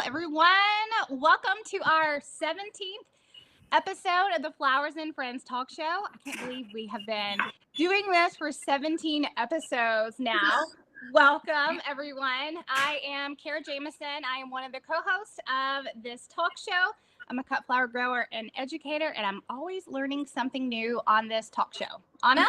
everyone. Welcome to our 17th episode of the Flowers and Friends talk show. I can't believe we have been doing this for 17 episodes now. Welcome, everyone. I am Kara Jameson. I am one of the co-hosts of this talk show. I'm a cut flower grower and educator, and I'm always learning something new on this talk show. Anna?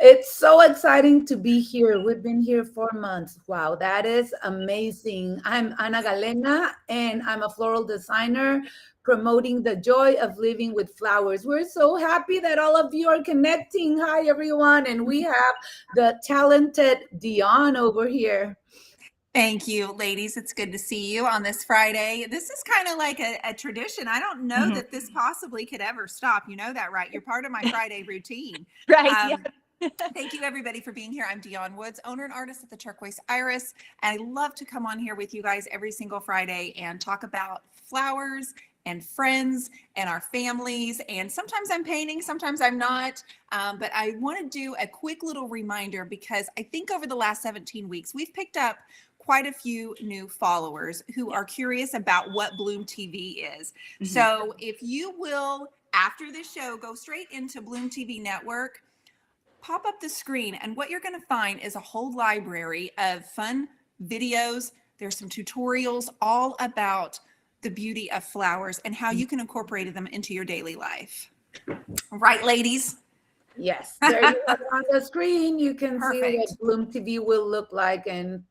It's so exciting to be here. We've been here 4 months. Wow, that is amazing. I'm Ana Galena, and I'm a floral designer promoting the joy of living with flowers. We're so happy that all of you are connecting. Hi, everyone. And we have the talented Dion over here. Thank you, ladies. It's good to see you on this Friday. This is kind of like a tradition. I don't know that this possibly could ever stop. You know that, right? You're part of my Friday routine. Right. Thank you, everybody, for being here. I'm Dion Woods, owner and artist at the Turquoise Iris, and I love to come on here with you guys every single Friday and talk about flowers and friends and our families. And sometimes I'm painting, sometimes I'm not, but I want to do a quick little reminder because I think over the last 17 weeks, we've picked up quite a few new followers who are curious about what Bloom TV is. Mm-hmm. So if you will, after this show, go straight into Bloom TV Network, pop up the screen, and what you're going to find is a whole library of fun videos. There's some tutorials all about the beauty of flowers and how you can incorporate them into your daily life. Right, ladies? Yes, there you are on the screen. You can see what Bloom TV will look like, and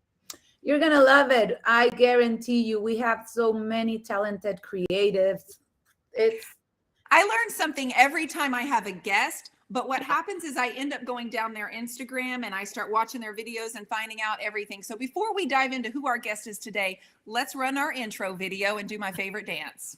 you're going to love it. I guarantee you, we have so many talented creatives. I learn something every time I have a guest. But what happens is I end up going down their Instagram and I start watching their videos and finding out everything. So before we dive into who our guest is today, let's run our intro video and do my favorite dance.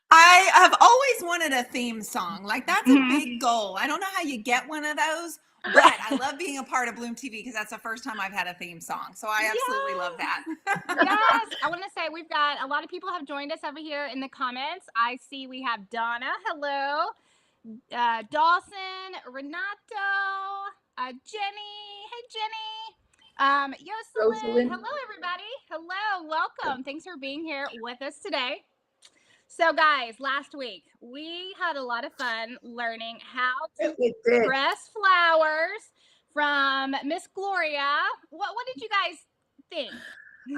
I have always wanted a theme song. Like, that's a big goal. I don't know how you get one of those, but I love being a part of Bloom TV because that's the first time I've had a theme song. So I absolutely love that. Yes. I want to say we've got a lot of people have joined us over here in the comments. I see we have Donna. Hello. Dawson, Renato, Jenny. Hey, Jenny. Yoselin. Hello, everybody. Hello. Welcome. Thanks for being here with us today. So, guys, last week we had a lot of fun learning how to press flowers from Miss Gloria. What did you guys think?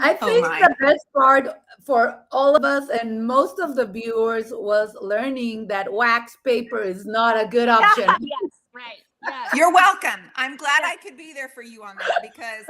I think the best part for all of us and most of the viewers was learning that wax paper is not a good option. Yes, right. Yes. You're welcome. I'm glad I could be there for you on that because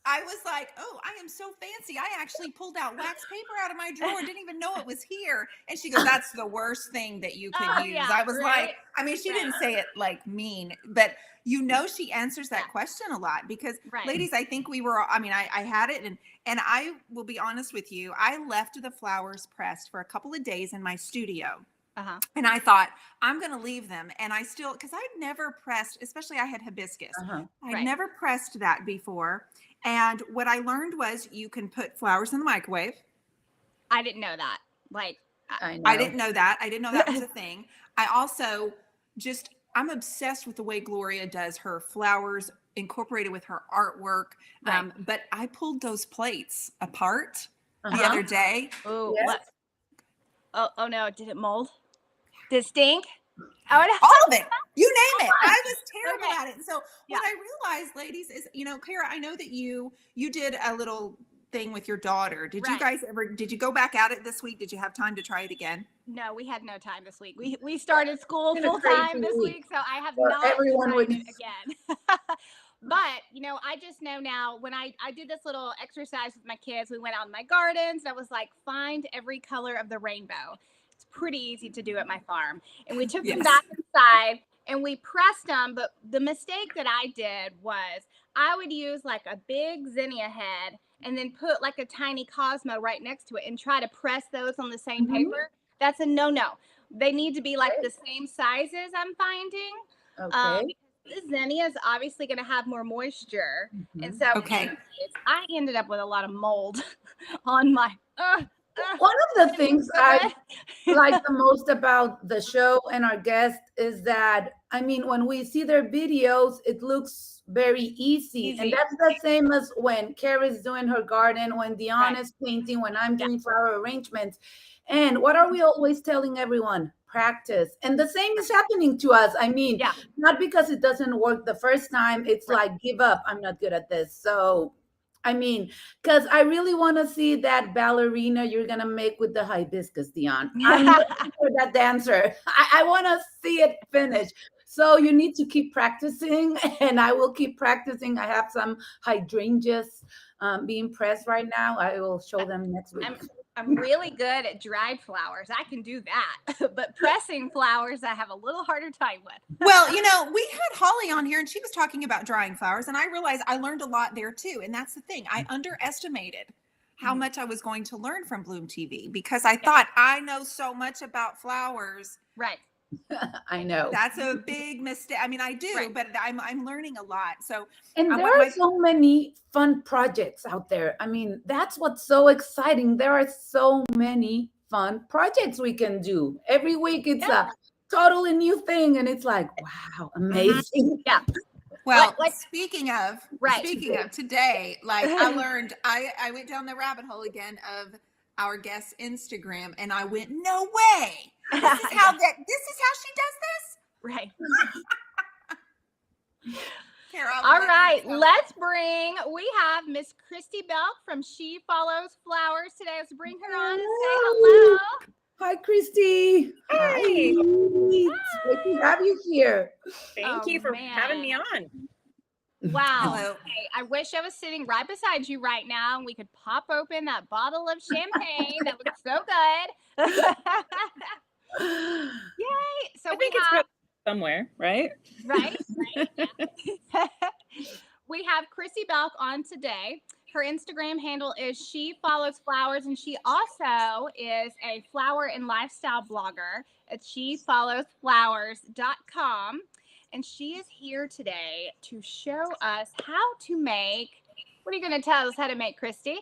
I was like, oh, I am so fancy. I actually pulled out wax paper out of my drawer. Didn't even know it was here. And she goes, that's the worst thing that you could use. I was like, I mean, she didn't say it like mean, but you know, she answers that question a lot because ladies, I think I had it and I will be honest with you. I left the flowers pressed for a couple of days in my studio. And I thought, I'm going to leave them. And I still, because I'd never pressed, especially I had hibiscus. I'd never pressed that before. And what I learned was you can put flowers in the microwave. I didn't know that. I didn't know that. I didn't know that was a thing. I also I'm obsessed with the way Gloria does her flowers incorporated with her artwork. But I pulled those plates apart the other day. Oh, yes. Oh no. Did it mold? Did it stink? All of it. You name it. I was terrible at it. And so what I realized, ladies, is, Kara, I know that you did a little thing with your daughter. Did you go back at it this week? Did you have time to try it again? No, we had no time this week. We started school full time this week, so I have not tried it again. But, I just know now when I did this little exercise with my kids, we went out in my gardens and I was like, find every color of the rainbow. It's pretty easy to do at my farm. And we took them back inside and we pressed them. But the mistake that I did was I would use like a big zinnia head and then put like a tiny Cosmo right next to it and try to press those on the same paper. That's a no-no. They need to be like the same sizes, I'm finding. Okay. Because the zinnia is obviously going to have more moisture. And so Okay. I ended up with a lot of mold on my One of the things I like the most about the show and our guest is that, I mean, when we see their videos, it looks very easy. And that's the same as when Carrie's doing her garden, when Dion is painting, when I'm doing flower arrangements. And what are we always telling everyone? Practice. And the same is happening to us. I mean, not because it doesn't work the first time, it's like, give up, I'm not good at this. So I mean, because I really want to see that ballerina you're going to make with the hibiscus, Dion. I'm looking for that dancer. I want to see it finish. So you need to keep practicing, and I will keep practicing. I have some hydrangeas being pressed right now. I will show them next week. I'm really good at dried flowers. I can do that. But pressing flowers, I have a little harder time with. Well, you know, we had Holly on here and she was talking about drying flowers, and I realized I learned a lot there too. And that's the thing. I underestimated how much I was going to learn from Bloom TV because I thought I know so much about flowers. Right. I know. That's a big mistake. I mean, I do, but I'm learning a lot. So, and there are so many fun projects out there. I mean, that's what's so exciting. There are so many fun projects we can do. Every week it's a totally new thing, and it's like, wow, amazing. Yeah. Well, speaking of today, like I learned, I went down the rabbit hole again of our guest's Instagram, and I went, no way. This is how she does this? Right. Carol, all right, we have Miss Kristy Belk from Shefollowsflowers today. Let's bring her on and say hello. Hi, Kristy. Hi. It's great to have you here. Thank you for having me on. Wow. Okay. I wish I was sitting right beside you right now and we could pop open that bottle of champagne. That looks so good. Yay. So I think it's somewhere, right? Right. Yeah. We have Kristy Belk on today. Her Instagram handle is Shefollowsflowers, and she also is a flower and lifestyle blogger at Shefollowsflowers.com. And she is here today to show us how to make, what are you going to tell us how to make, Kristy?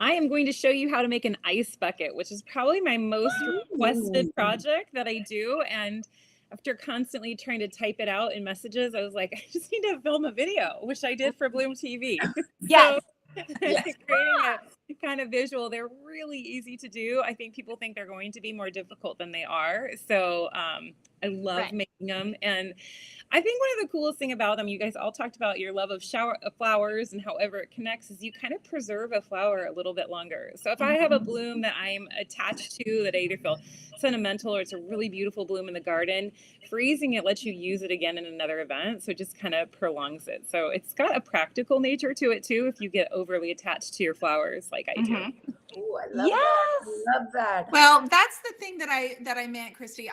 I am going to show you how to make an ice bucket, which is probably my most requested project that I do. And after constantly trying to type it out in messages, I was like, I just need to film a video, which I did for Bloom TV. Yes. Creating a kind of visual, they're really easy to do. I think people think they're going to be more difficult than they are. So I love making them. And I think one of the coolest thing about them, you guys all talked about your love of flowers and however it connects, is you kind of preserve a flower a little bit longer. So if I have a bloom that I'm attached to that I either feel sentimental or it's a really beautiful bloom in the garden, freezing it lets you use it again in another event. So it just kind of prolongs it. So it's got a practical nature to it too if you get overly attached to your flowers like I do. Ooh, I love that. I love that. Well, that's the thing that I meant, Kristy.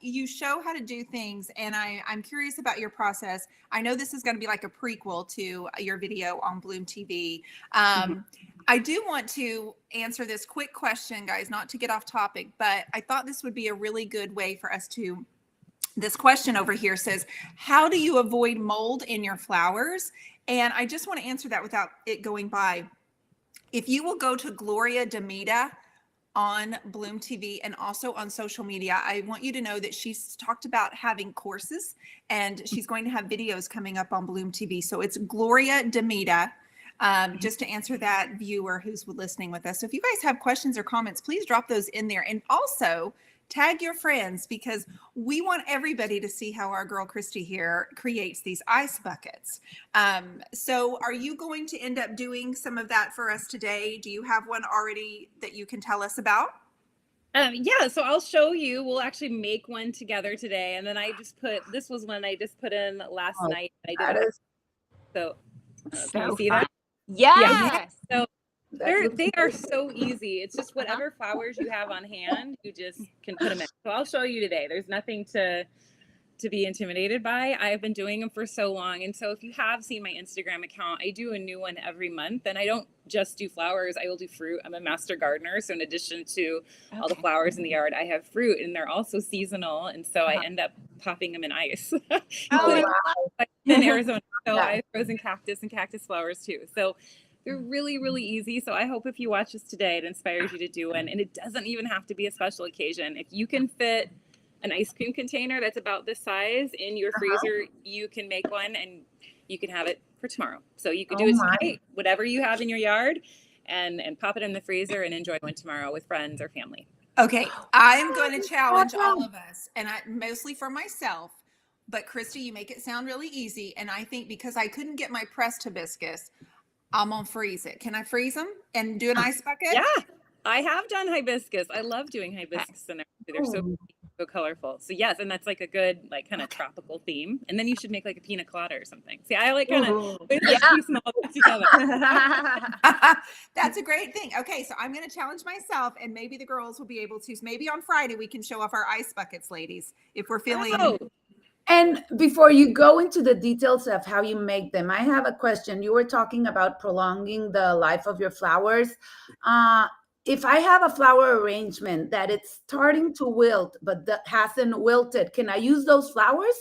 You show how to do things, and I'm curious about your process. I know this is going to be like a prequel to your video on Bloom TV. I do want to answer this quick question, guys, not to get off topic, but I thought this would be a really good way for us to. This question over here says, how do you avoid mold in your flowers? And I just want to answer that without it going by. If you will go to Gloria Demita on Bloom TV and also on social media, I want you to know that she's talked about having courses, and she's going to have videos coming up on Bloom TV. So it's Gloria Demita, just to answer that viewer who's listening with us. So if you guys have questions or comments, please drop those in there. And also tag your friends, because we want everybody to see how our girl Kristy here creates these ice buckets. So are you going to end up doing some of that for us today? Do you have one already that you can tell us about? Yeah, so I'll show you. We'll actually make one together today. And then this was one I just put in last night. I did. So can you see that? Yes. So they are so easy. It's just whatever flowers you have on hand, you just can put them in. So I'll show you today. There's nothing to to be intimidated by. I've been doing them for so long. And so if you have seen my Instagram account, I do a new one every month. And I don't just do flowers, I will do fruit. I'm a master gardener. So in addition to all the flowers in the yard, I have fruit, and they're also seasonal. And so I end up popping them in ice. Oh, In Arizona. So Yeah. I have frozen cactus and cactus flowers too. So they're really, really easy. So I hope if you watch this today, it inspires you to do one. And it doesn't even have to be a special occasion. If you can fit an ice cream container that's about this size in your freezer, you can make one and you can have it for tomorrow. So you could do it today, whatever you have in your yard, and pop it in the freezer and enjoy one tomorrow with friends or family. Okay, I'm going to challenge all of us, and I mostly for myself. But Kristi, you make it sound really easy, and I think because I couldn't get my pressed hibiscus, I'm gonna freeze it. Can I freeze them and do an ice bucket? Yeah, I have done hibiscus. I love doing hibiscus in there. They're so colorful. So yes, and that's like a good like kind of tropical theme. And then you should make like a pina colada or something. See, I like kind of piecing all that together. That's a great thing. Okay, so I'm going to challenge myself, and maybe the girls will be able to. Maybe on Friday we can show off our ice buckets, ladies, if we're feeling. Oh. And before you go into the details of how you make them, I have a question. You were talking about prolonging the life of your flowers. If I have a flower arrangement that it's starting to wilt, but that hasn't wilted, can I use those flowers?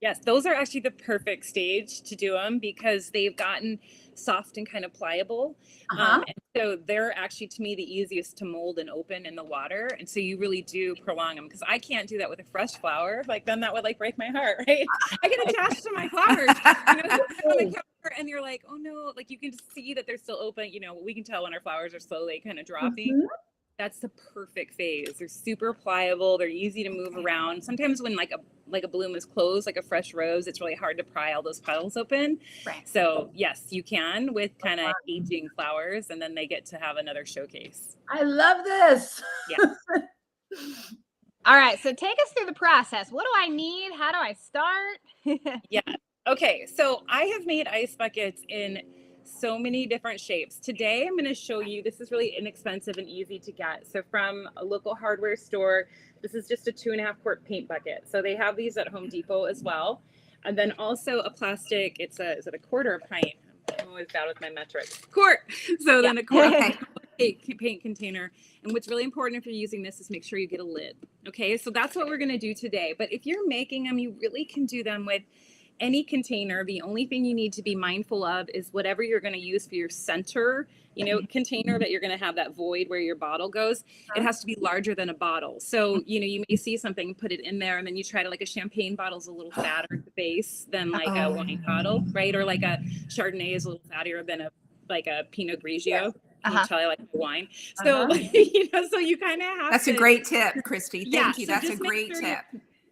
Yes, those are actually the perfect stage to do them because they've gotten soft and kind of pliable. And so they're actually, to me, the easiest to mold and open in the water. And so you really do prolong them because I can't do that with a fresh flower. Like then that would like break my heart, right? I get attached to my flowers, on the counter, and you're like, oh no, like you can just see that they're still open. We can tell when our flowers are slowly kind of dropping. That's the perfect phase. They're super pliable. They're easy to move around. Sometimes when like a bloom is closed, like a fresh rose, it's really hard to pry all those petals open. Right. So yes, you can with kind of aging flowers, and then they get to have another showcase. I love this. Yeah. All right. So take us through the process. What do I need? How do I start? Yeah. Okay. So I have made ice buckets in so many different shapes. Today, I'm going to show you, this is really inexpensive and easy to get. So from a local hardware store, this is just a 2.5 quart paint bucket. So they have these at Home Depot as well. And then also a plastic, is it a quarter pint? I'm always bad with my metrics. Quart. So then a quart paint container. And what's really important if you're using this is make sure you get a lid. Okay, so that's what we're going to do today. But if you're making them, you really can do them with any container. The only thing you need to be mindful of is whatever you're going to use for your center, container that you're going to have that void where your bottle goes. It has to be larger than a bottle. So, you may see something, put it in there, and then you try to like a champagne bottle is a little fatter at the base than like a wine bottle, right? Or like a Chardonnay is a little fattier than a Pinot Grigio. Which I like the wine. So, so you kind of have That's a great tip, Kristi. Thank you. So That's a great tip.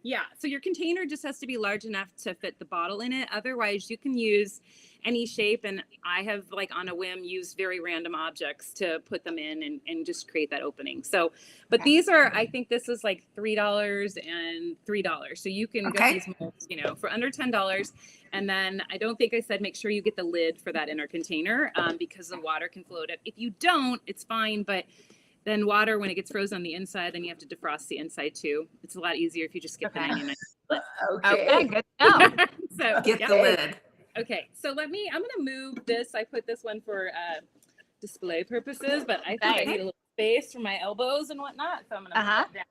Yeah. So your container just has to be large enough to fit the bottle in it. Otherwise, you can use any shape. And I have like on a whim used very random objects to put them in and just create that opening. So, but these are, I think this is like $3 and $3. So you can get these molds, for under $10. And then I don't think I said, make sure you get the lid for that inner container because the water can float up. If you don't, it's fine. But then water, when it gets frozen on the inside, then you have to defrost the inside too. It's a lot easier if you just get the 99. Okay, good to know. So get the lid. Okay, so I'm going to move this. I put this one for display purposes, but I think I need a little space for my elbows and whatnot. So I'm going to put that down.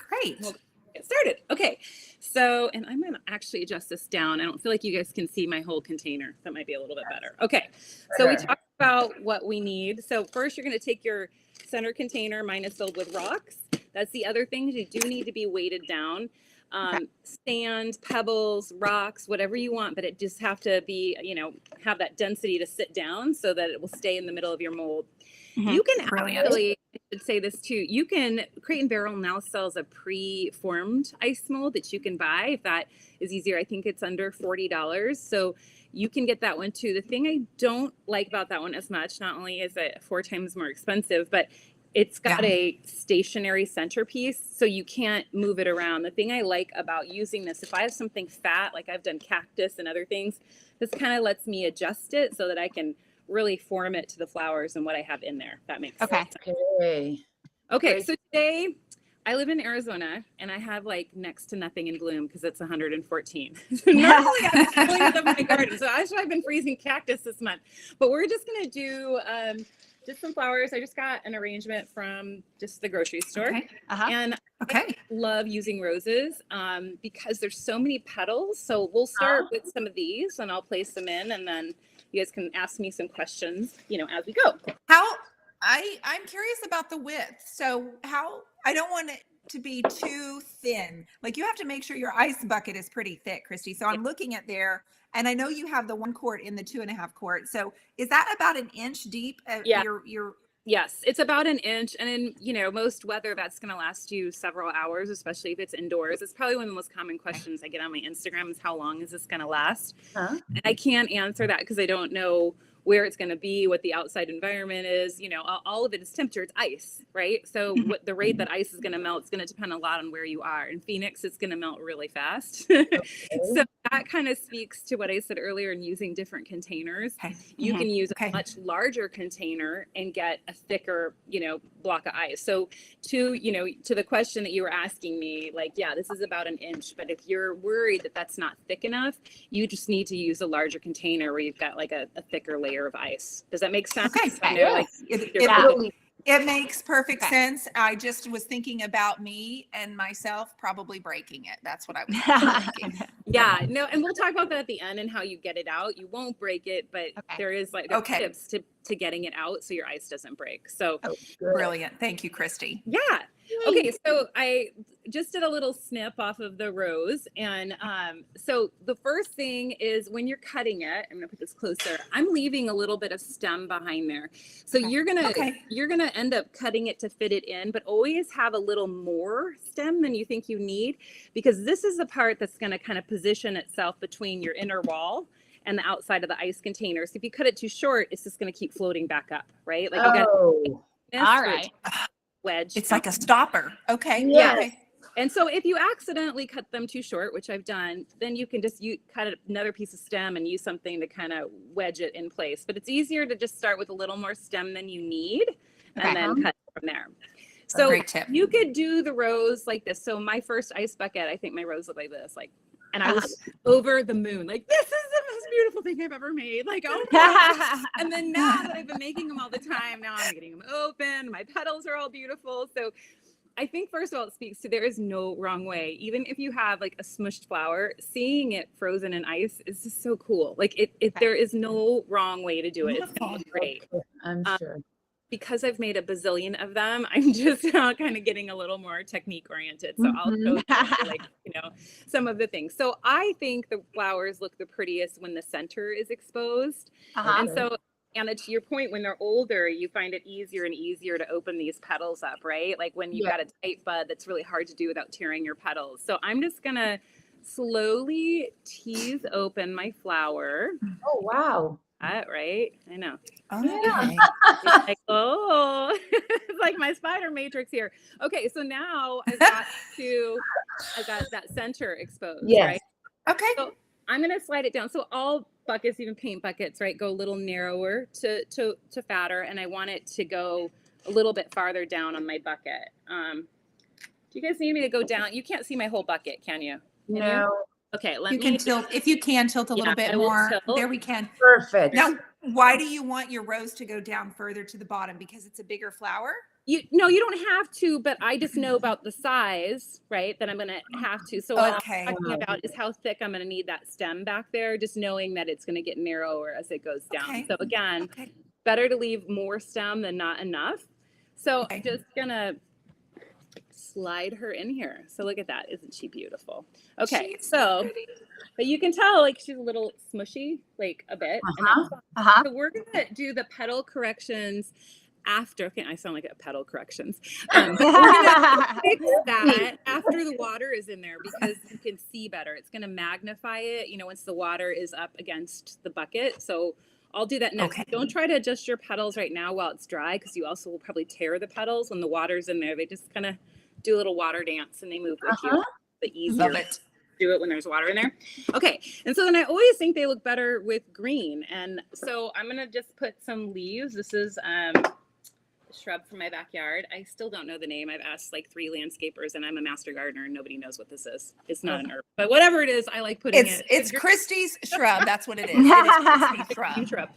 Great. We'll get started. Okay, so, and I'm going to actually adjust this down. I don't feel like you guys can see my whole container. That might be a little bit better. Okay, so we talked about what we need. So first you're going to take your center container. Mine is filled with rocks. That's the other thing. You do need to be weighted down. Sand, pebbles, rocks, whatever you want, but it just have to be, have that density to sit down so that it will stay in the middle of your mold. You can actually, I should say this too, you can, Crate & Barrel now sells a pre-formed ice mold that you can buy if that is easier. I think it's under $40. So you can get that one too. The thing I don't like about that one as much, not only is it 4 times more expensive, but it's got a stationary centerpiece, so you can't move it around. The thing I like about using this, if I have something fat, like I've done cactus and other things, this kind of lets me adjust it so that I can really form it to the flowers and what I have in there. If that makes sense. Okay. Okay, so today I live in Arizona and I have like next to nothing in bloom because it's 114. Normally I'm pulling up my garden. So actually I've been freezing cactus this month, but we're just going to do just some flowers. I just got an arrangement from just the grocery store. Okay. And Okay. I love using roses because there's so many petals. So we'll start with some of these and I'll place them in, and then you guys can ask me some questions, you know, as we go. I'm curious about the width. So I don't want it to be too thin. Like you have to make sure your ice bucket is pretty thick, Kristy. So I'm looking at there, and I know you have the 1 quart in the 2.5 quart. So is that about an inch deep? Yeah. Your Yes, it's about an inch. And in, you know, most weather, that's going to last you several hours, especially if it's indoors. It's probably one of the most common questions I get on my Instagram is how long is this going to last? And I can't answer that because I don't know where it's going to be, what the outside environment is, you know, all of it is temperature. It's ice, right? So what the rate that ice is going to melt is going to depend a lot on where you are. In Phoenix, it's going to melt really fast. So that kind of speaks to what I said earlier in using different containers. You can use a much larger container and get a thicker, you know, block of ice. So to the question that you were asking me, like, yeah, this is about an inch, but if you're worried that that's not thick enough, you just need to use a larger container where you've got like a thicker layer of ice. Does that make sense? Okay. I know, like, It makes perfect sense. I just was thinking about me and myself probably breaking it. That's what I was thinking. Yeah, no, and we'll talk about that at the end and how you get it out. You won't break it, but there is like tips to getting it out so your ice doesn't break. So brilliant. Thank you, Kristy. Yeah. Okay, so I just did a little snip off of the rose, and so the first thing is when you're cutting it, I'm gonna put this closer. I'm leaving a little bit of stem behind there, so you're gonna end up cutting it to fit it in, but always have a little more stem than you think you need, because this is the part that's gonna kind of position itself between your inner wall and the outside of the ice container. So if you cut it too short, it's just gonna keep floating back up, right? Like you got all right. Wedge. It's like a stopper. Okay. Yeah. Okay. And so if you accidentally cut them too short, which I've done, then you can just cut another piece of stem and use something to kind of wedge it in place. But it's easier to just start with a little more stem than you need and then cut from there. So great tip. You could do the rose like this. So my first ice bucket, I think my rose looked like this, like, and I was over the moon. Like, this is the most beautiful thing I've ever made. Like, oh my gosh. And then now that I've been making them all the time, now I'm getting them open. My petals are all beautiful. So I think, first of all, it speaks to there is no wrong way. Even if you have like a smushed flower, seeing it frozen in ice is just so cool. Like, there is no wrong way to do it. It's gonna be great. I'm sure. Because I've made a bazillion of them, I'm just now kind of getting a little more technique oriented. So I'll show you, like, you know, some of the things. So I think the flowers look the prettiest when the center is exposed. And so, Anna, to your point, when they're older, you find it easier and easier to open these petals up, right? Like when you've got a tight bud, that's really hard to do without tearing your petals. So I'm just gonna slowly tease open my flower. Oh, wow. Right? I know. Oh, It's like, oh, it's like my spider matrix here. Okay, so now I've got that center exposed, right? Okay. So I'm gonna slide it down. So all buckets, even paint buckets, right, go a little narrower to fatter, and I want it to go a little bit farther down on my bucket. Do you guys need me to go down? You can't see my whole bucket, can you? No. Okay, you can tilt. If you can tilt a little bit more, there we can. Perfect. Now, why do you want your rose to go down further to the bottom? Because it's a bigger flower? You don't have to, but I just know about the size, right? That I'm going to have to. So what I'm talking about is how thick I'm going to need that stem back there, just knowing that it's going to get narrower as it goes down. So again, better to leave more stem than not enough. So I'm just going to slide her in here. So look at that. Isn't she beautiful? Okay. So, but you can tell like she's a little smushy, like a bit. So we're going to do the petal corrections after. Okay, I sound like a petal corrections. We're gonna fix that after the water is in there because you can see better. It's going to magnify it, you know, once the water is up against the bucket. So I'll do that next. Don't try to adjust your petals right now while it's dry because you also will probably tear the petals when the water's in there. They just kind of do a little water dance and they move with you. The easier do it when there's water in there. Okay, and so then I always think they look better with green. And so I'm going to just put some leaves. This is shrub from my backyard. I still don't know the name. I've asked like 3 landscapers, and I'm a master gardener, and nobody knows what this is. It's not an herb, but whatever it is, I like putting it. It's Kristy's shrub. That's what it is. It is Kristy's shrub.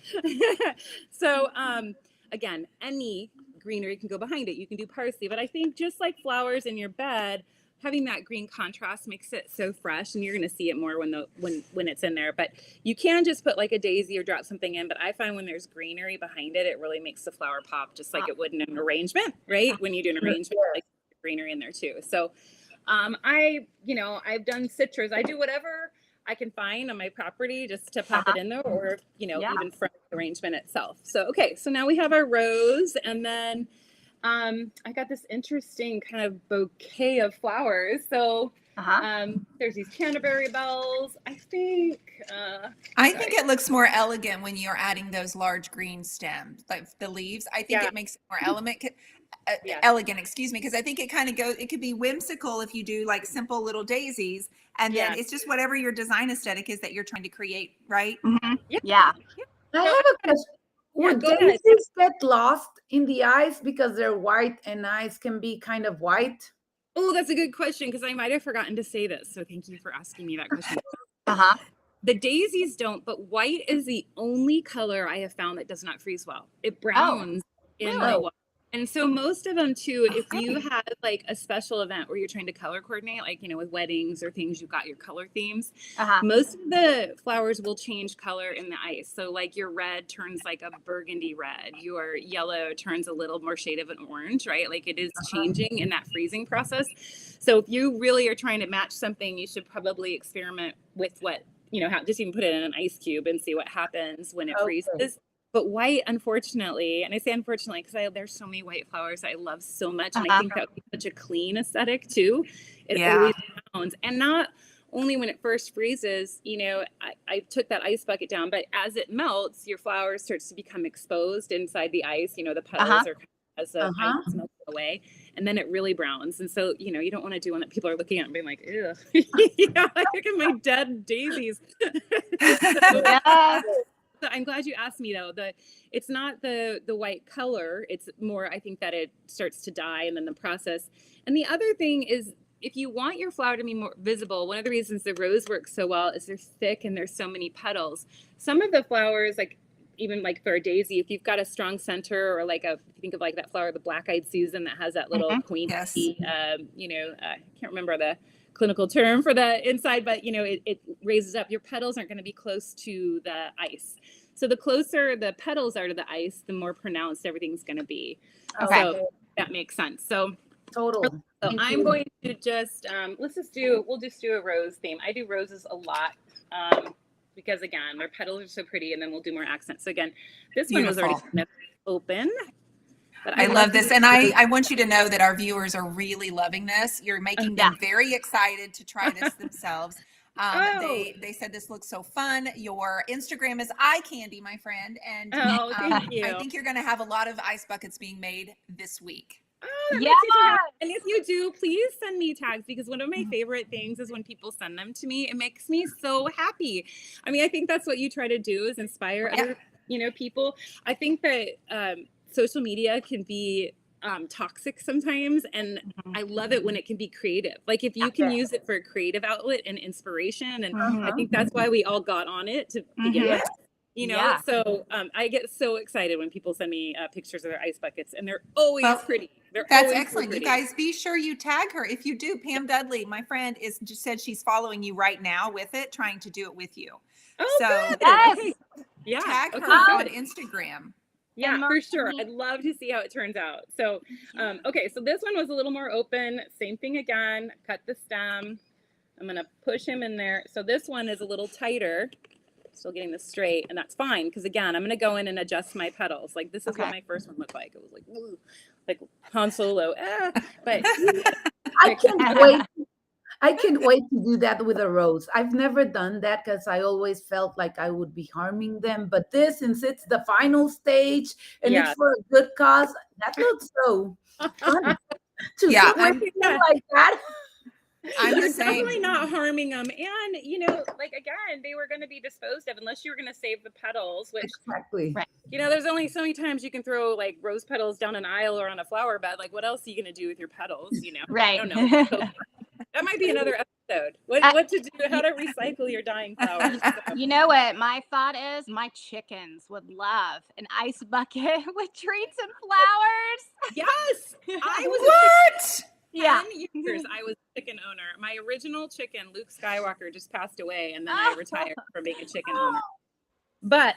So, again, any greenery can go behind it. You can do parsley, but I think just like flowers in your bed, having that green contrast makes it so fresh, and you're going to see it more when it's in there. But you can just put like a daisy or drop something in. But I find when there's greenery behind it, it really makes the flower pop just like it would in an arrangement, right? When you do an arrangement, like greenery in there too. So I've done citrus. I do whatever I can find on my property just to pop it in there, or even from the arrangement itself. So so now we have our rose, and then I got this interesting kind of bouquet of flowers. So there's these Canterbury bells. I think it looks more elegant when you're adding those large green stems, like the leaves. I think it makes it more elegant, excuse me, because I think it kind of goes, it could be whimsical if you do like simple little daisies, and then it's just whatever your design aesthetic is that you're trying to create, right? Yeah. I have a question. Would daisies get lost in the ice because they're white, and ice can be kind of white? Oh, that's a good question, because I might have forgotten to say this. So thank you for asking me that question. The daisies don't, but white is the only color I have found that does not freeze well. It browns in the water. And so most of them too, if you have like a special event where you're trying to color coordinate, like, with weddings or things, you've got your color themes, most of the flowers will change color in the ice. So like your red turns like a burgundy red, your yellow turns a little more shade of an orange, right? Like it is changing in that freezing process. So if you really are trying to match something, you should probably experiment with what, just even put it in an ice cube and see what happens when it freezes. But white, unfortunately, and I say unfortunately because there's so many white flowers I love so much, and I think that would be such a clean aesthetic too. It always browns, and not only when it first freezes. I took that ice bucket down, but as it melts, your flower starts to become exposed inside the ice. The petals are kind of, as the ice melts away, and then it really browns. And so, you don't want to do one that people are looking at and being like, ew, look at my dead daisies. So I'm glad you asked me though. It's not the white color. It's more, I think that it starts to die and then the process. And the other thing is, if you want your flower to be more visible, one of the reasons the rose works so well is they're thick and there's so many petals. Some of the flowers, like even like for a daisy, if you've got a strong center, or like if you think of like that flower, the black-eyed Susan, that has that little queen, I can't remember the clinical term for the inside, but it raises up. Your petals aren't going to be close to the ice. So the closer the petals are to the ice, the more pronounced everything's going to be. So that makes sense. So I'm going to just we'll just do a rose theme. I do roses a lot because again, their petals are so pretty, and then we'll do more accents. So again, this one was already kind of open. But I love this. And I want you to know that our viewers are really loving this. You're making them very excited to try this themselves. They said this looks so fun. Your Instagram is eye candy, my friend. And thank you. I think you're going to have a lot of ice buckets being made this week. And if you do, please send me tags, because one of my favorite things is when people send them to me. It makes me so happy. I mean, I think that's what you try to do, is inspire other, people. I think that social media can be toxic sometimes, and I love it when it can be creative. Like if you can use it for a creative outlet and inspiration, and I think that's why we all got on it to begin with. So I get so excited when people send me pictures of their ice buckets, and they're always pretty. That's excellent. You guys, be sure you tag her. If you do, Pam Dudley, my friend, just said she's following you right now with it, trying to do it with you. Tag her on Instagram. Yeah, for sure. I'd love to see how it turns out. So, so this one was a little more open. Same thing again. Cut the stem. I'm going to push him in there. So this one is a little tighter. Still getting this straight, and that's fine, because again, I'm going to go in and adjust my petals. Like this is what my first one looked like. It was like, woo, like Han Solo. But I can't wait. I can't wait to do that with a rose. I've never done that because I always felt like I would be harming them. But this, since it's the final stage and it's for a good cause, that looks so fun. To like that. You're definitely not harming them. And, like, again, they were going to be disposed of unless you were going to save the petals, which there's only so many times you can throw like rose petals down an aisle or on a flower bed. Like, what else are you going to do with your petals? Right. I don't know. So that might be another episode. What to do, how to recycle your dying flowers. So. You know what my thought is? My chickens would love an ice bucket with treats and flowers. Yes. I was What? Yeah. 10 years I was a chicken owner. My original chicken, Luke Skywalker, just passed away, and then I retired from being a chicken owner. But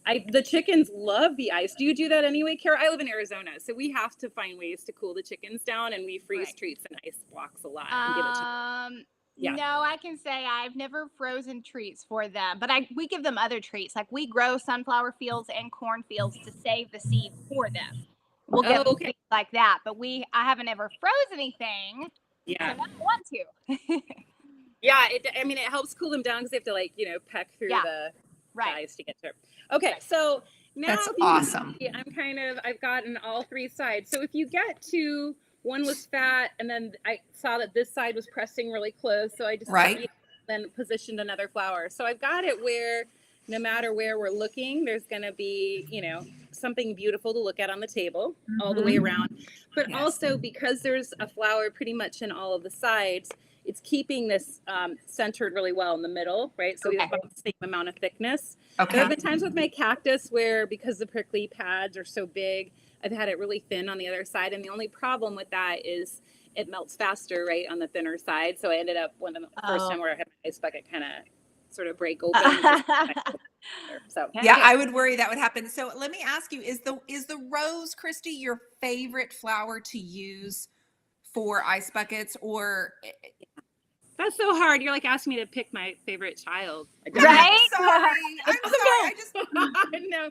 the chickens love the ice. Do you do that anyway, Kara? I live in Arizona, so we have to find ways to cool the chickens down, and we freeze treats and ice blocks a lot and give it to them. Yeah. No, I can say I've never frozen treats for them, but we give them other treats. Like we grow sunflower fields and corn fields to save the seed for them. We'll get treats like that, but I haven't ever froze anything. Yeah. So I don't want to. Yeah, it helps cool them down because they have to peck through the ice to get to it. Okay, so now that's awesome. I've gotten all three sides. So if you get to one was fat, and then I saw that this side was pressing really close, so I just then positioned another flower. So I've got it where no matter where we're looking, there's going to be, something beautiful to look at on the table all the way around. But also because there's a flower pretty much in all of the sides, it's keeping this centered really well in the middle, right? So we have about the same amount of thickness. Okay. There have been times with my cactus where, because the prickly pads are so big, I've had it really thin on the other side. And the only problem with that is it melts faster, right, on the thinner side. So I ended up the first time where I had my ice bucket kind of sort of break open. So yeah, I would worry that would happen. So let me ask you, is the rose, Kristy, your favorite flower to use for ice buckets? Or that's so hard. You're like asking me to pick my favorite child. Right? I'm sorry. I just no.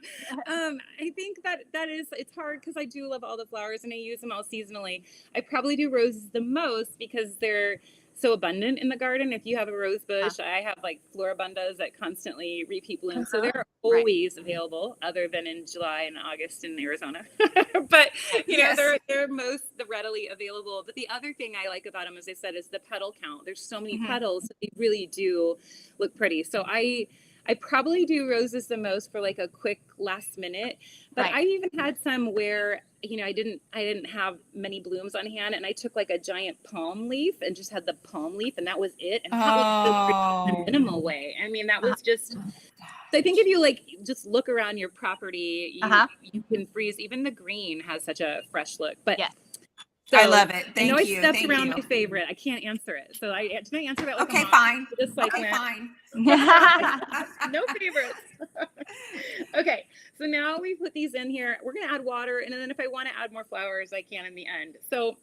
I think that is, it's hard because I do love all the flowers and I use them all seasonally. I probably do roses the most because they're so abundant in the garden. If you have a rose bush, I have like floribundas that constantly repeat bloom. So they're always available, other than in July and August in Arizona. But they're most readily available. But the other thing I like about them, as I said, is the petal count. There's so many petals, they really do look pretty. So I probably do roses the most for like a quick last minute. But I even had some where I didn't have many blooms on hand, and I took like a giant palm leaf and just had the palm leaf, and that was it. And that was in a minimal way. I mean, that was just. So I think if you like just look around your property, you can freeze. Even the green has such a fresh look. But so, I love it. Thank you. I stepped around my favorite. I can't answer it. So did I answer that? Like okay, fine. Just like fine. No favorites. Okay, so now we put these in here. We're going to add water, and then if I want to add more flowers, I can in the end. So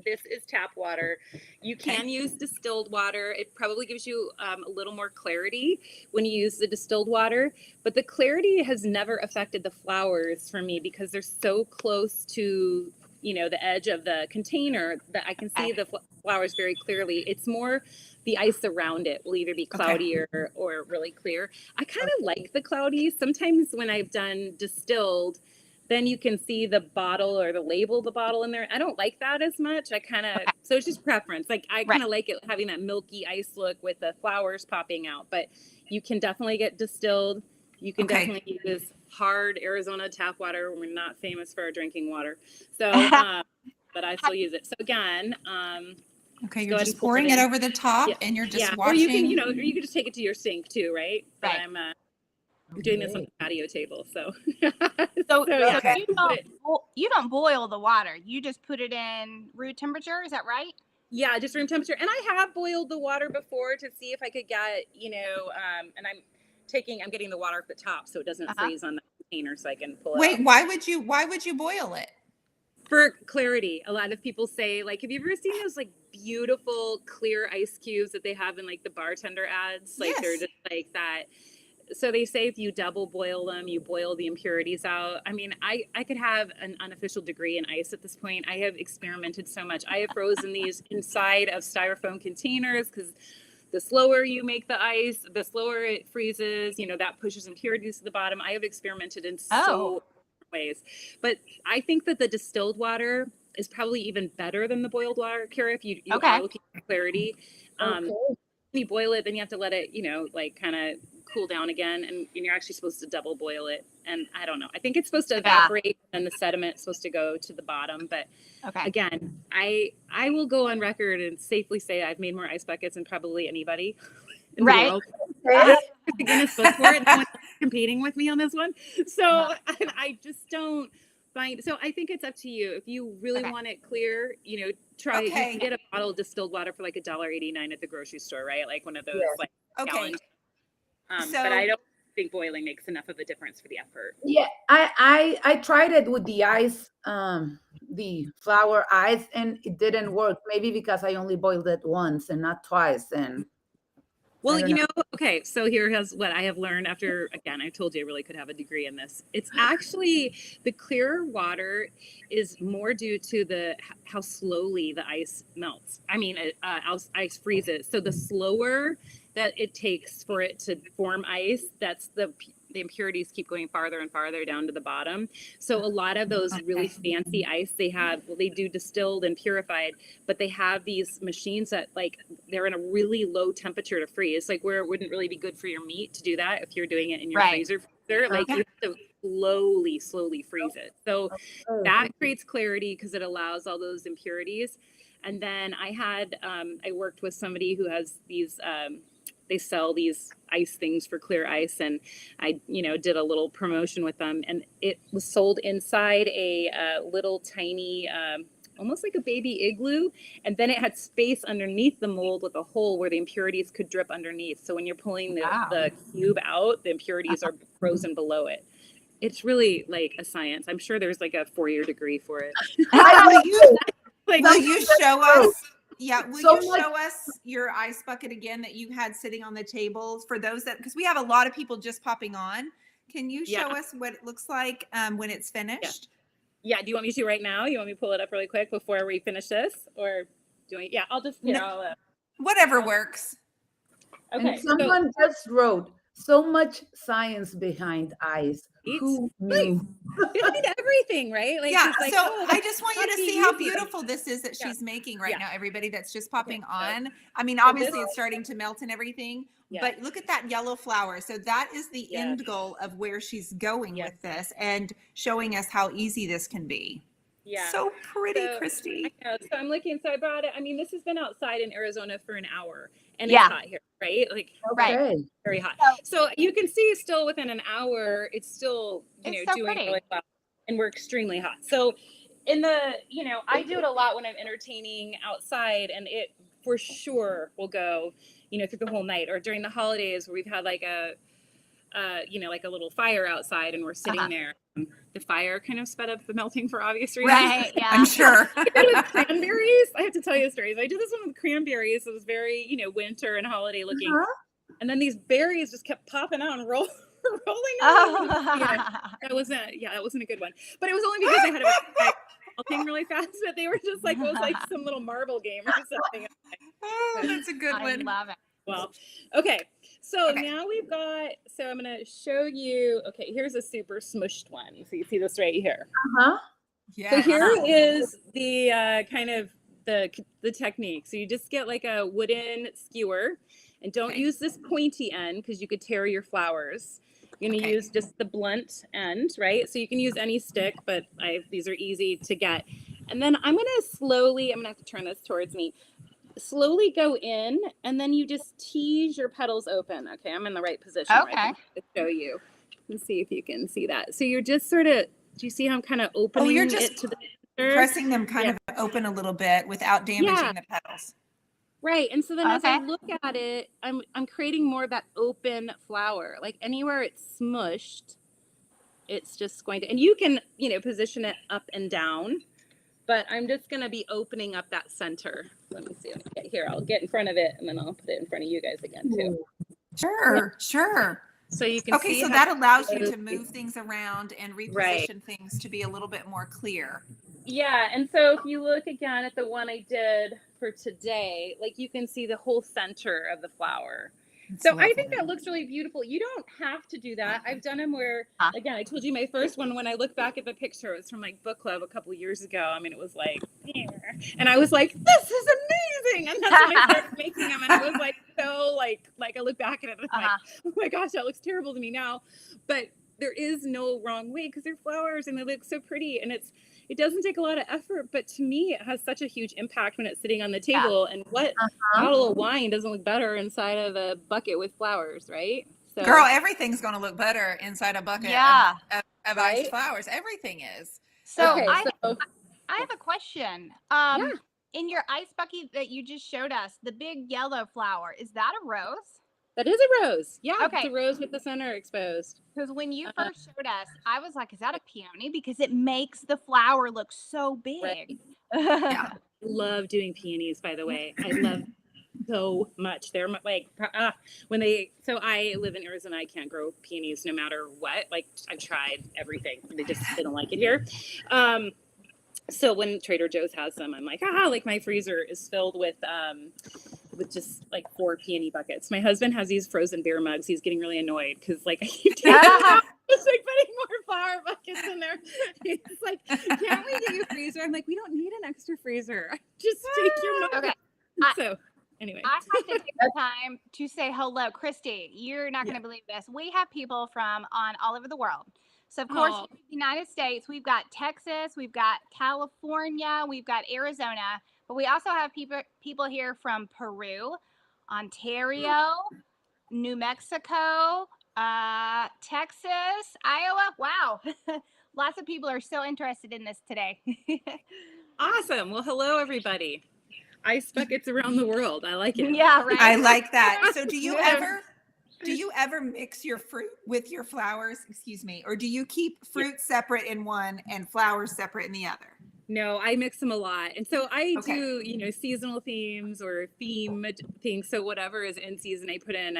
this is tap water. You can use distilled water. It probably gives you a little more clarity when you use the distilled water, but the clarity has never affected the flowers for me because they're so close to the edge of the container that I can see the flowers very clearly. It's more the ice around it will either be cloudy or really clear. I kind of like the cloudy. Sometimes when I've done distilled, then you can see the bottle or the label of the bottle in there. I don't like that as much. So it's just preference. Like I kind of like it having that milky ice look with the flowers popping out, but you can definitely get distilled. You can definitely use hard Arizona tap water. We're not famous for our drinking water. So, but I still use it. So again, you're just pouring it over the top and you're just watching. Or you can just take it to your sink too, right? But I'm doing this on the patio table. So, you don't boil the water. You just put it in room temperature. Is that right? Yeah, just room temperature. And I have boiled the water before to see if I could get, and I'm getting the water at the top so it doesn't freeze on the container so I can pull it out. Wait, why would you boil it? For clarity. A lot of people say, like, have you ever seen those like beautiful clear ice cubes that they have in like the bartender ads? Like they're just like that. So they say if you double boil them, you boil the impurities out. I mean, I could have an unofficial degree in ice at this point. I have experimented so much. I have frozen these inside of styrofoam containers because the slower you make the ice, the slower it freezes, that pushes impurities to the bottom. I have experimented in so many ways. But I think that the distilled water is probably even better than the boiled water, Kara, if you are looking for clarity. When you boil it, then you have to let it, kind of cool down again, and you're actually supposed to double boil it. And I don't know. I think it's supposed to evaporate, and the sediment is supposed to go to the bottom. But again, I will go on record and safely say I've made more ice buckets than probably anybody in the world. The Guinness Book for it. No one's competing with me on this one. So I just don't find. So I think it's up to you. If you really want it clear, you know, try. You can get a bottle of distilled water for like $1.89 at the grocery store, right? Like one of those like gallons. But I don't think boiling makes enough of a difference for the effort. Yeah, I tried it with the ice, the flour ice, and it didn't work. Maybe because I only boiled it once and not twice. And well, you know, okay, so here's what I have learned after, again, I told you I really could have a degree in this. It's actually the clearer water is more due to how slowly the ice melts. I mean, ice freezes. So the slower that it takes for it to form ice, that's the impurities keep going farther and farther down to the bottom. So a lot of those really fancy ice they do distilled and purified, but they have these machines that like they're in a really low temperature to freeze, like where it wouldn't really be good for your meat to do that if you're doing it in your freezer. Like you have to slowly freeze it. So that creates clarity because it allows all those impurities. And then I worked with somebody who has these they sell these ice things for clear ice, and I, did a little promotion with them, and it was sold inside a little tiny, almost like a baby igloo, and then it had space underneath the mold with a hole where the impurities could drip underneath. So when you're pulling the cube out, the impurities are frozen below it. It's really like a science. I'm sure there's like a 4-year degree for it. Will you show us? Yeah, will you show us your ice bucket again that you had sitting on the table for those because we have a lot of people just popping on. Can you show us what it looks like when it's finished? Yeah. Do you want me to right now? You want me to pull it up really quick before we finish this, or do I? Yeah, I'll just. Whatever works. Okay. And someone just wrote so much science behind ice. Who knew? Behind everything, right? Like, so I just want you to see how beautiful this is that she's making right now. Everybody that's just popping on. I mean, obviously it's starting to melt and everything, but look at that yellow flower. So that is the end goal of where she's going with this and showing us how easy this can be. Yeah. So pretty, Kristy. I know. So I'm looking. So I brought it. I mean, this has been outside in Arizona for an hour, and it's hot here, right? Like, very hot. So you can see still within an hour, it's still, doing really well, and we're extremely hot. So in the, I do it a lot when I'm entertaining outside, and it for sure will go, through the whole night, or during the holidays where we've had like a little fire outside and we're sitting there. The fire kind of sped up the melting for obvious reasons. Right, yeah. I'm sure. With cranberries, I have to tell you stories. I did this one with cranberries. It was very, winter and holiday looking. And then these berries just kept popping out and rolling over. That wasn't a good one. But it was only because I had a melting really fast, but they were just like, it was like some little marble game or something. That's a good one. I love it. Well, okay. So now we've got, so I'm going to show you, here's a super smushed one. So you see this right here. Yeah. So here is the kind of the technique. So you just get like a wooden skewer, and don't use this pointy end because you could tear your flowers. You're going to use just the blunt end, right? So you can use any stick, but these are easy to get. And then I'm going to have to turn this towards me. Slowly go in, and then you just tease your petals open. Okay, I'm in the right position right to show you. Let's see if you can see that. So you're just sort of, do you see how I'm kind of opening you're just it to the center? Pressing them kind of open a little bit without damaging the petals. Right. And so then as I look at it, I'm creating more of that open flower. Like anywhere it's smushed, it's just going to, and you can, position it up and down. But I'm just going to be opening up that center. Let me see what I get here. I'll get in front of it, and then I'll put it in front of you guys again, too. Sure. So you can see so that allows you to move things around and reposition things to be a little bit more clear. Yeah. And so if you look again at the one I did for today, like you can see the whole center of the flower. So I think that looks really beautiful. You don't have to do that. I've done them where, again, I told you my first one, when I look back at the picture, it was from like book club a couple years ago. I mean, it was like, and I was like, this is amazing. And that's when I started making them. And it was like, so like I look back at it and I'm like, oh my gosh, that looks terrible to me now. But there is no wrong way because they're flowers and they look so pretty. And it doesn't take a lot of effort, but to me, it has such a huge impact when it's sitting on the table. And what bottle of wine doesn't look better inside of a bucket with flowers, right? So, girl, everything's going to look better inside a bucket of iced flowers. Everything is. So, okay, I have a question. In your ice bucket that you just showed us, the big yellow flower, is that a rose? That is a rose. Yeah, okay. It's a rose with the center exposed. Because when you first showed us, I was like, is that a peony? Because it makes the flower look so big. Right. Yeah. I love doing peonies, by the way. I love so much. They're like, so I live in Arizona. I can't grow peonies no matter what. Like, I've tried everything. They don't like it here. So when Trader Joe's has them, I'm like, like my freezer is filled with just like 4 peony buckets. My husband has these frozen beer mugs. He's getting really annoyed because like I keep taking just like putting more flower buckets in there. He's like, can't we get you a freezer? I'm like, we don't need an extra freezer. Just take your mug. Okay. So anyway, I have to take the time to say hello, Kristy. You're not going to believe this. We have people from all over the world. So, of course, in the United States, we've got Texas, we've got California, we've got Arizona, but we also have people here from Peru, Ontario, New Mexico, Texas, Iowa. Wow. Lots of people are so interested in this today. Awesome. Well, hello, everybody. Ice buckets around the world. I like it. Yeah, right. I like that. So do you ever mix your fruit with your flowers, or do you keep fruit separate in one and flowers separate in the other? No, I mix them a lot. And so I do, seasonal themes or theme things. So whatever is in season I put in.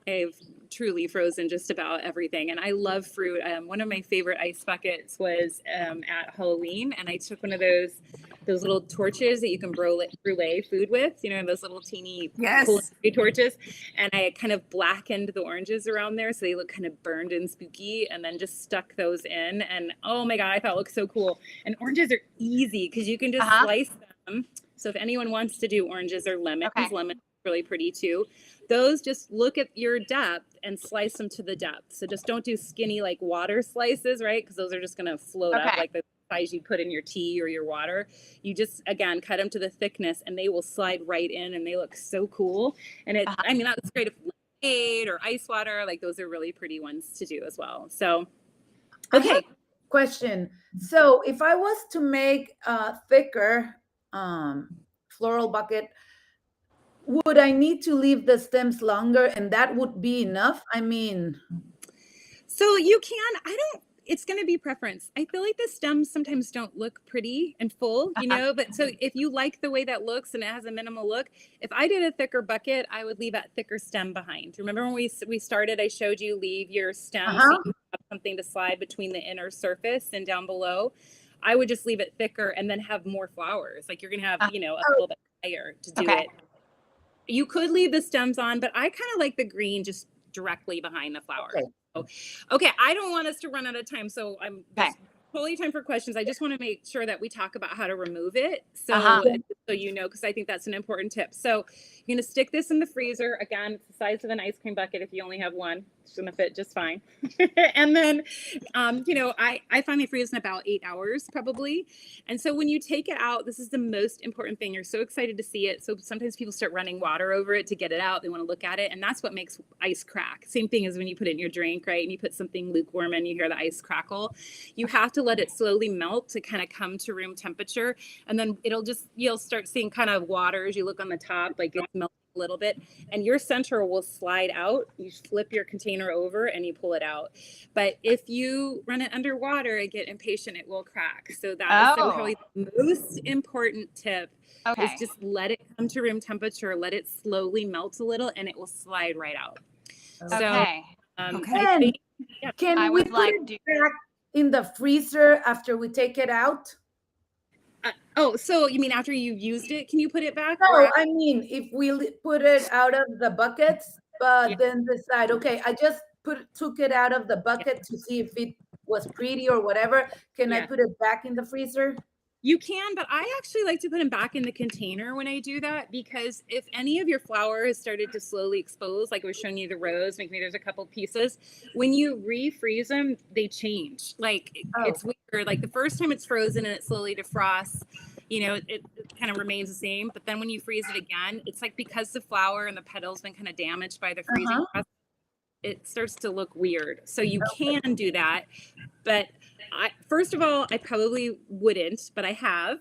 I've truly frozen just about everything. And I love fruit. One of my favorite ice buckets was at Halloween. And I took one of those little torches that you can brulee food with, those little teeny torches. And I kind of blackened the oranges around there so they look kind of burned and spooky, and then just stuck those in. And oh my God, I thought it looked so cool. And oranges are easy because you can just slice them. So if anyone wants to do oranges or lemons, lemons are really pretty too. Those, just look at your depth and slice them to the depth. So just don't do skinny like water slices, right? Because those are just going to float up like the size you put in your tea or your water. You just, again, cut them to the thickness and they will slide right in, and they look so cool. And it, I mean, that's great if lemonade or ice water, like those are really pretty ones to do as well. So, okay. Question. So if I was to make a thicker floral bucket, would I need to leave the stems longer and that would be enough? I mean, so you can, it's going to be preference. I feel like the stems sometimes don't look pretty and full, but so if you like the way that looks and it has a minimal look, if I did a thicker bucket, I would leave that thicker stem behind. Remember when we started, I showed you leave your stem so you have something to slide between the inner surface and down below. I would just leave it thicker and then have more flowers. Like you're going to have, a little bit higher to do it. You could leave the stems on, but I kind of like the green just directly behind the flower. Okay, I don't want us to run out of time, so I'm totally time for questions. I just want to make sure that we talk about how to remove it, so because I think that's an important tip. So you're going to stick this in the freezer. Again, it's the size of an ice cream bucket. If you only have one, it's going to fit just fine. And then, I find they freeze in about 8 hours probably. And so when you take it out, this is the most important thing. You're so excited to see it. So sometimes people start running water over it to get it out. They want to look at it. And that's what makes ice crack. Same thing as when you put it in your drink, right? And you put something lukewarm in, you hear the ice crackle. You have to let it slowly melt to kind of come to room temperature. And then you'll start seeing kind of water as you look on the top, like it's melting a little bit, and your center will slide out. You flip your container over and you pull it out. But if you run it underwater and get impatient, it will crack. So that is probably the most important tip. Is just let it come to room temperature, let it slowly melt a little, and it will slide right out. So I think, can we put it back in the freezer after we take it out? So you mean after you've used it, can you put it back? No, I mean, if we put it out of the buckets, but then decide, okay, I just took it out of the bucket to see if it was pretty or whatever. Can I put it back in the freezer? You can, but I actually like to put them back in the container when I do that, because if any of your flower has started to slowly expose, like I was showing you the rose, maybe there's a couple pieces, when you refreeze them, they change. Like it's weird. Like the first time it's frozen and it slowly defrosts, it kind of remains the same. But then when you freeze it again, it's like because the flower and the petal's been kind of damaged by the freezing process, it starts to look weird. So you can do that. But first of all, I probably wouldn't, but I have.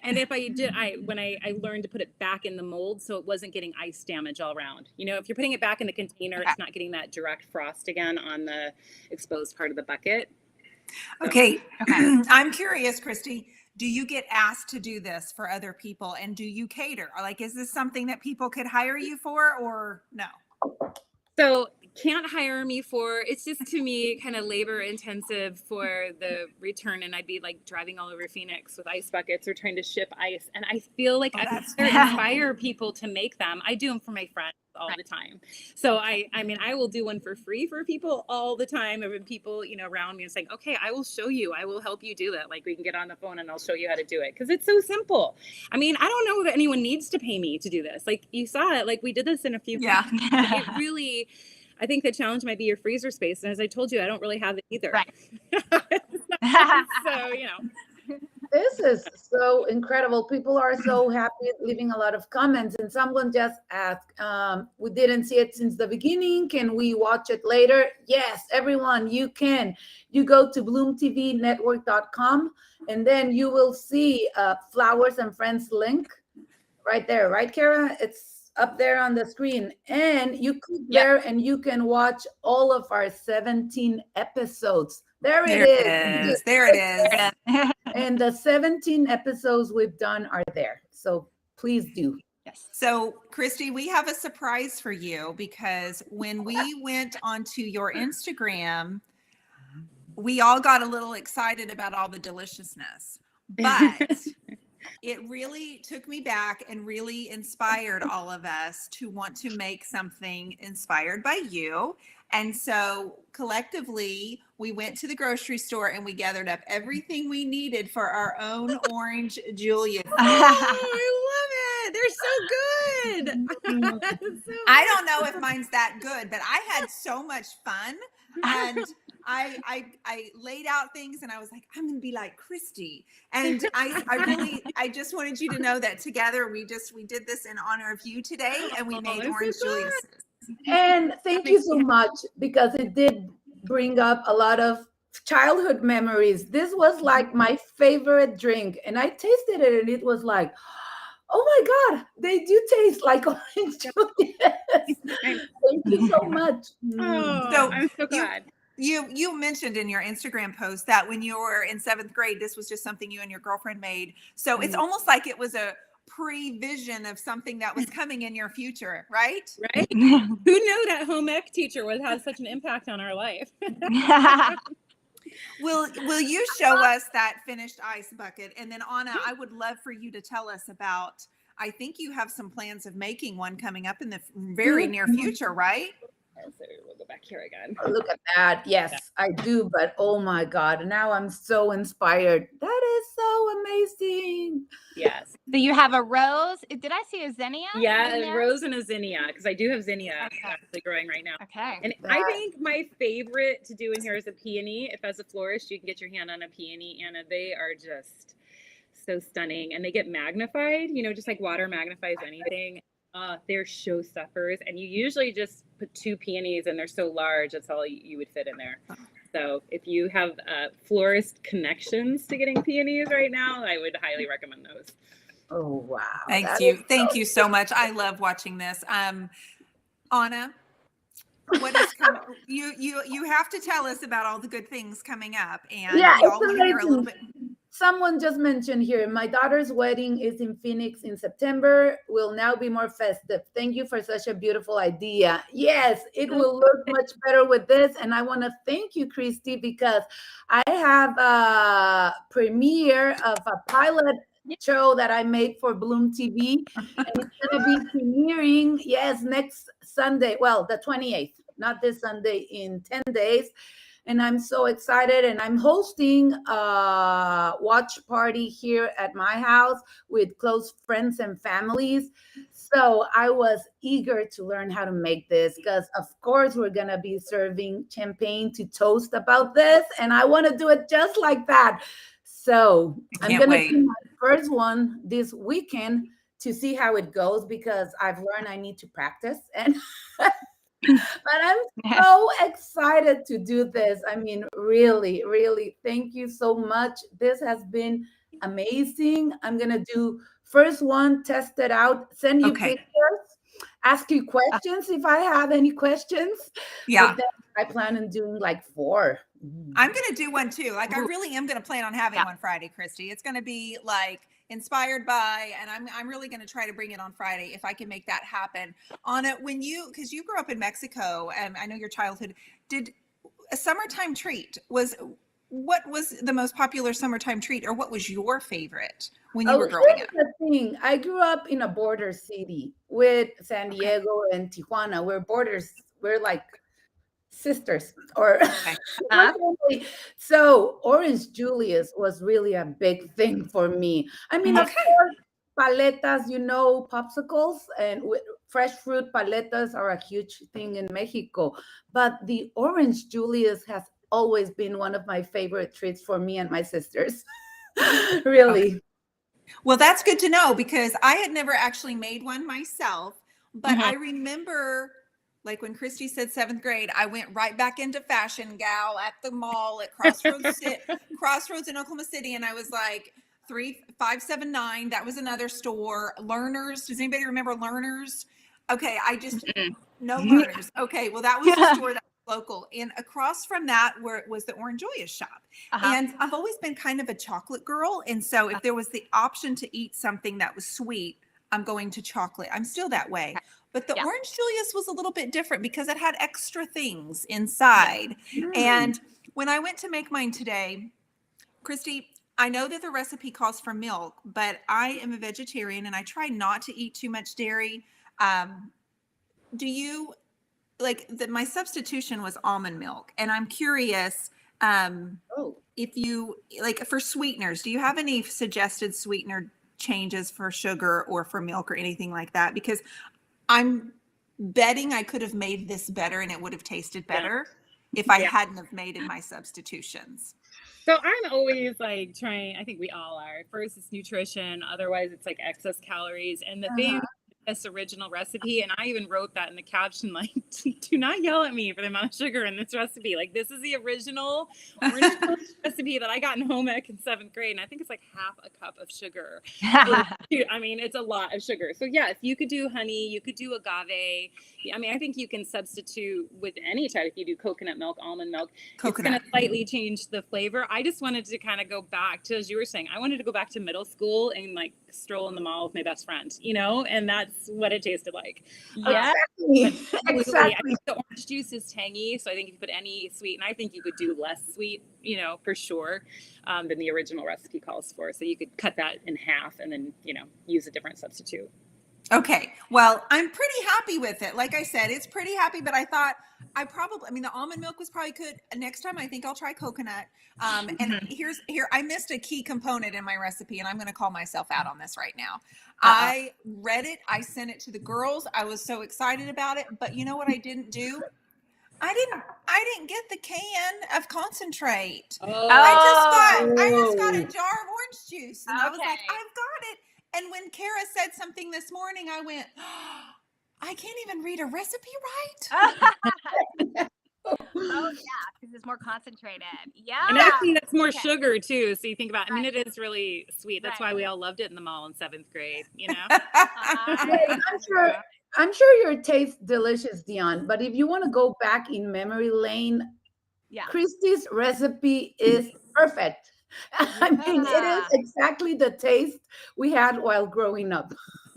And if I did, when I learned to put it back in the mold so it wasn't getting ice damage all around. If you're putting it back in the container, it's not getting that direct frost again on the exposed part of the bucket. Okay. I'm curious, Kristy, do you get asked to do this for other people, and do you cater? Like, is this something that people could hire you for, or no? So can't hire me for, it's just to me kind of labor intensive for the return, and I'd be like driving all over Phoenix with ice buckets or trying to ship ice, and I feel like I inspire people to make them. I do them for my friends all the time. So I mean I will do one for free for people all the time, and when people around me, it's like, okay, I will show you, I will help you do that. Like we can get on the phone and I'll show you how to do it, because it's so simple. I mean, I don't know that anyone needs to pay me to do this. Like you saw it, like we did this in a few weeks. It really, I think the challenge might be your freezer space. And as I told you, I don't really have it either. Right. So, This is so incredible. People are so happy, leaving a lot of comments. And someone just asked, we didn't see it since the beginning. Can we watch it later? Yes, everyone, you can. You go to bloomtvnetwork.com, and then you will see Flowers and Friends link right there. Right, Kara? It's up there on the screen, and you click there and you can watch all of our 17 episodes. There it is. There it is. And the 17 episodes we've done are there. So please do. Yes. So Kristy, we have a surprise for you, because when we went onto your Instagram, we all got a little excited about all the deliciousness, but it really took me back and really inspired all of us to want to make something inspired by you. And so collectively, we went to the grocery store and we gathered up everything we needed for our own orange Julius. Oh, I love it. They're so good. I don't know if mine's that good, but I had so much fun. And I laid out things, and I was like, I'm going to be like Kristy. And I just wanted you to know that together we did this in honor of you today, and we made orange Julius. And thank you so much, because it did bring up a lot of childhood memories. This was like my favorite drink, and I tasted it and it was like, oh my God, they do taste like orange Julius. Thank you so much. Oh, so I'm so glad. You mentioned in your Instagram post that when you were in 7th grade, this was just something you and your girlfriend made. So it's almost like it was a pre-vision of something that was coming in your future, right? Right. Who knew that home ec teacher would have such an impact on our life? Will you show us that finished ice bucket? And then Anna, I would love for you to tell us about, I think you have some plans of making one coming up in the very near future, right? So we'll go back here again. Look at that. Yes, I do. But oh my God, now I'm so inspired. That is so amazing. Yes. So you have a rose. Did I see a zinnia? Yeah, a rose and a zinnia, because I do have zinnia actually growing right now. Okay. And I think my favorite to do in here is a peony. If as a florist you can get your hand on a peony, Anna, they are just so stunning, and they get magnified, just like water magnifies anything. They're showstoppers, and you usually just put 2 peonies, and they're so large, that's all you would fit in there. So if you have florist connections to getting peonies right now, I would highly recommend those. Oh, wow. Thank you so much. I love watching this. Anna, what is coming? You have to tell us about all the good things coming up, and yeah, we all want to hear a little bit. Someone just mentioned here, my daughter's wedding is in Phoenix in September. Will now be more festive. Thank you for such a beautiful idea. Yes, it will look much better with this. And I want to thank you, Kristy, because I have a premiere of a pilot show that I made for Bloom TV. And it's going to be premiering, yes, next Sunday. Well, the 28th, not this Sunday, in 10 days. and I'm so excited. And I'm hosting a watch party here at my house with close friends and families. So I was eager to learn how to make this because, of course, we're going to be serving champagne to toast about this. And I want to do it just like that. So I'm going to do my first one this weekend to see how it goes, because I've learned I need to practice. And but I'm so excited to do this. I mean, really, really, thank you so much. This has been amazing. I'm going to do first one, test it out, send you pictures, ask you questions if I have any questions. Yeah. But then I plan on doing like 4. I'm going to do one too. Like, I really am going to plan on having one Friday, Kristy. It's going to be like inspired by, and I'm really going to try to bring it on Friday if I can make that happen. On it, because you grew up in Mexico, and I know your childhood, did a summertime treat what was the most popular summertime treat, or what was your favorite when you were growing up? The thing, I grew up in a border city with San Diego and Tijuana. We're like sisters, or so Orange Julius was really a big thing for me. I mean, of course, paletas, popsicles, and fresh fruit paletas are a huge thing in Mexico, but the Orange Julius has always been one of my favorite treats for me and my sisters. Really. Well, that's good to know, because I had never actually made one myself, but I remember, like, when Kristy said 7th grade, I went right back into fashion gal at the mall at Crossroads in Oklahoma City. And I was like 579. That was another store. Learners. Does anybody remember Learners? Okay. No Learners. Okay. Well, that was the store that was local. And across from that was the Orange Julius shop. And I've always been kind of a chocolate girl. And so if there was the option to eat something that was sweet, I'm going to chocolate. I'm still that way. But the Orange Julius was a little bit different because it had extra things inside. And when I went to make mine today, Kristy, I know that the recipe calls for milk, but I am a vegetarian and I try not to eat too much dairy. Do you my substitution was almond milk, and I'm curious if you for sweeteners, do you have any suggested sweetener changes for sugar or for milk or anything like that? Because I'm betting I could have made this better and it would have tasted better if I hadn't have made my substitutions. So I'm always like trying, I think we all are. First, it's nutrition. Otherwise, it's like excess calories. And the thing, this original recipe, and I even wrote that in the caption, like, do not yell at me for the amount of sugar in this recipe. Like, this is the original orange recipe that I got in home ec in 7th grade. And I think it's like half a cup of sugar. I mean, it's a lot of sugar. So yeah, if you could do honey, you could do agave. I mean, I think you can substitute with any type. If you do coconut milk, almond milk, it's going to slightly change the flavor. I just wanted to kind of go back to, as you were saying, I wanted to go back to middle school and like stroll in the mall with my best friend, and that's what it tasted like. Exactly. I think the orange juice is tangy, so I think if you put any sweet, and I think you could do less sweet, for sure, than the original recipe calls for. So you could cut that in half and then, use a different substitute. Okay. Well, I'm pretty happy with it. Like I said, it's pretty happy, but I thought the almond milk was probably good. Next time, I think I'll try coconut. And I missed a key component in my recipe, and I'm going to call myself out on this right now. I read it. I sent it to the girls. I was so excited about it, but you know what I didn't do? I didn't get the can of concentrate. I just got a jar of orange juice, and I was like, I've got it. And when Kara said something this morning, I went, I can't even read a recipe right. Oh yeah, because it's more concentrated. Yeah, and actually that's more sugar too. So you think about, I mean, it is really sweet. That's why we all loved it in the mall in 7th grade. I'm sure your taste delicious, Dion. But if you want to go back in memory lane, Kristy's recipe is perfect. I mean, it is exactly the taste we had while growing up.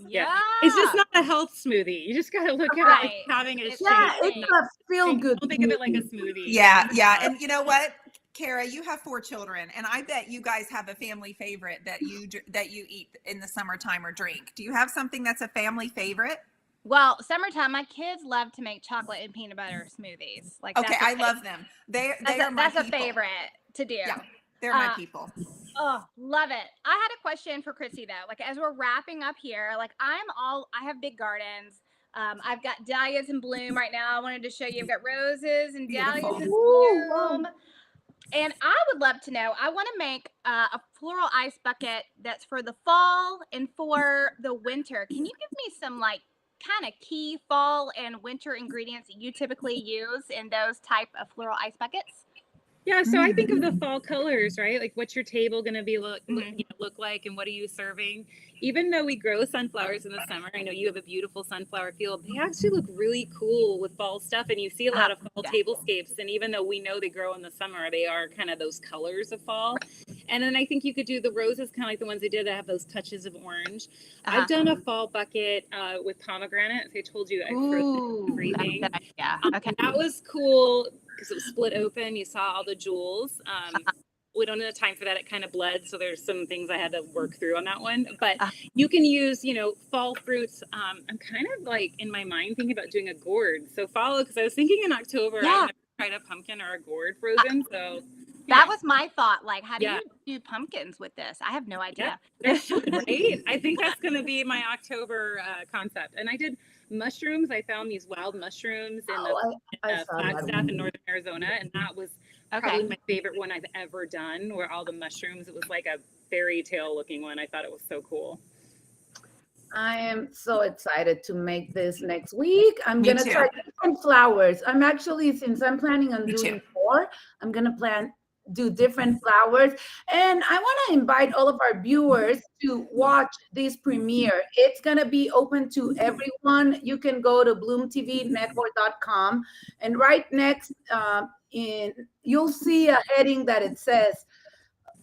Yeah. It's just not a health smoothie. You just got to look at it having a shake. It's a feel-good. Don't think of it like a smoothie. Yeah. And you know what, Kara, you have 4 children, and I bet you guys have a family favorite that you eat in the summertime or drink. Do you have something that's a family favorite? Well, summertime, my kids love to make chocolate and peanut butter smoothies. Like Okay, I love them. They are my that's a people. favorite to do. Yeah, they're my people. Oh, love it. I had a question for Kristy though. Like as we're wrapping up here, like I have big gardens. I've got dahlias in bloom right now. I wanted to show you. I've got roses and Beautiful. dahlias in Ooh, bloom. wow. And I would love to know, I want to make a floral ice bucket that's for the fall and for the winter. Can you give me some like kind of key fall and winter ingredients that you typically use in those type of floral ice buckets? Yeah, so I think of the fall colors, right? Like what's your table going to be look like, and what are you serving? Even though we grow sunflowers in the summer, I know you have a beautiful sunflower field. They actually look really cool with fall stuff, and you see a lot of fall tablescapes. And even though we know they grow in the summer, they are kind of those colors of fall. And then I think you could do the roses, kind of like the ones they did that have those touches of orange. I've done a fall bucket with pomegranate. I told you I frozen everything. Yeah. Okay. That was cool because it was split open. You saw all the jewels. We don't have time for that. It kind of bled. So there's some things I had to work through on that one. But you can use, fall fruits. I'm kind of like in my mind thinking about doing a gourd. So follow, because I was thinking in October, I've never tried a pumpkin or a gourd frozen. So that was my thought. Like, how do you do pumpkins with this? I have no idea. Right? I think that's going to be my October concept. And I did mushrooms. I found these wild mushrooms in the Flagstaff in northern Arizona, and that was probably my favorite one I've ever done, where all the mushrooms, it was like a fairy tale looking one. I thought it was so cool. I am so excited to make this next week. I'm going to try different flowers. I'm actually, since I'm planning on doing 4, I'm going to do different flowers. And I want to invite all of our viewers to watch this premiere. It's going to be open to everyone. You can go to bloomtvnetwork.com, and right next you'll see a heading that it says,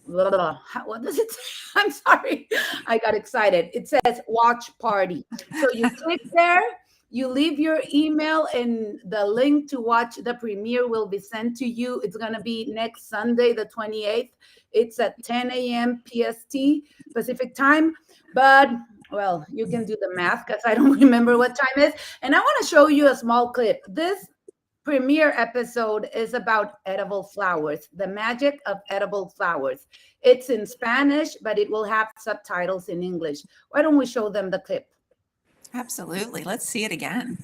what does it say? I'm sorry, I got excited. It says watch party. So you click there, you leave your email, and the link to watch the premiere will be sent to you. It's going to be next Sunday, the 28th. It's at 10 a.m. PST, Pacific time. But, well, you can do the math because I don't remember what time it is. And I want to show you a small clip. This premiere episode is about edible flowers, the magic of edible flowers. It's in Spanish, but it will have subtitles in English. Why don't we show them the clip? Absolutely. Let's see it again.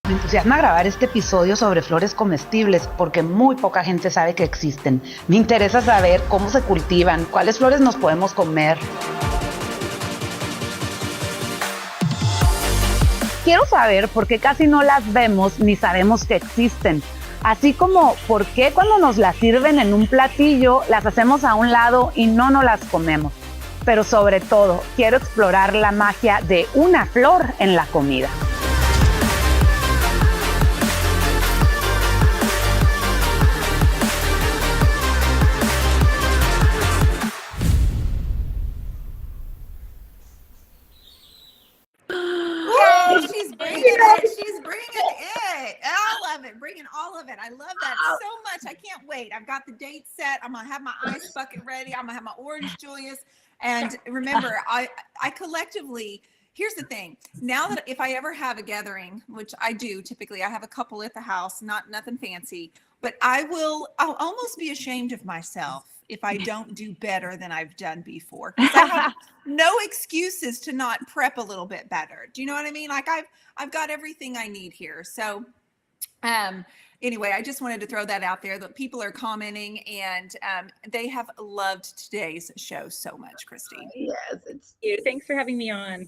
Me entusiasma grabar este episodio sobre flores comestibles porque muy poca gente sabe que existen. Me interesa saber cómo se cultivan, cuáles flores nos podemos comer. Quiero saber por qué casi no las vemos ni sabemos que existen. Así como por qué cuando nos las sirven en un platillo las hacemos a un lado y no nos las comemos. Pero sobre todo, quiero explorar la magia de una flor en la comida. She's bringing it. She's bringing it. All of it. Bringing all of it. I love that so much. I can't wait. I've got the date set. I'm going to have my ice bucket ready. I'm going to have my orange Julius. And remember, I collectively, here's the thing. Now that if I ever have a gathering, which I do typically, I have a couple at the house, nothing fancy, but I'll almost be ashamed of myself if I don't do better than I've done before. I have no excuses to not prep a little bit better. Do you know what I mean? Like I've got everything I need here. So anyway, I just wanted to throw that out there that people are commenting, and they have loved today's show so much, Kristy. Yes, Thanks for having me on.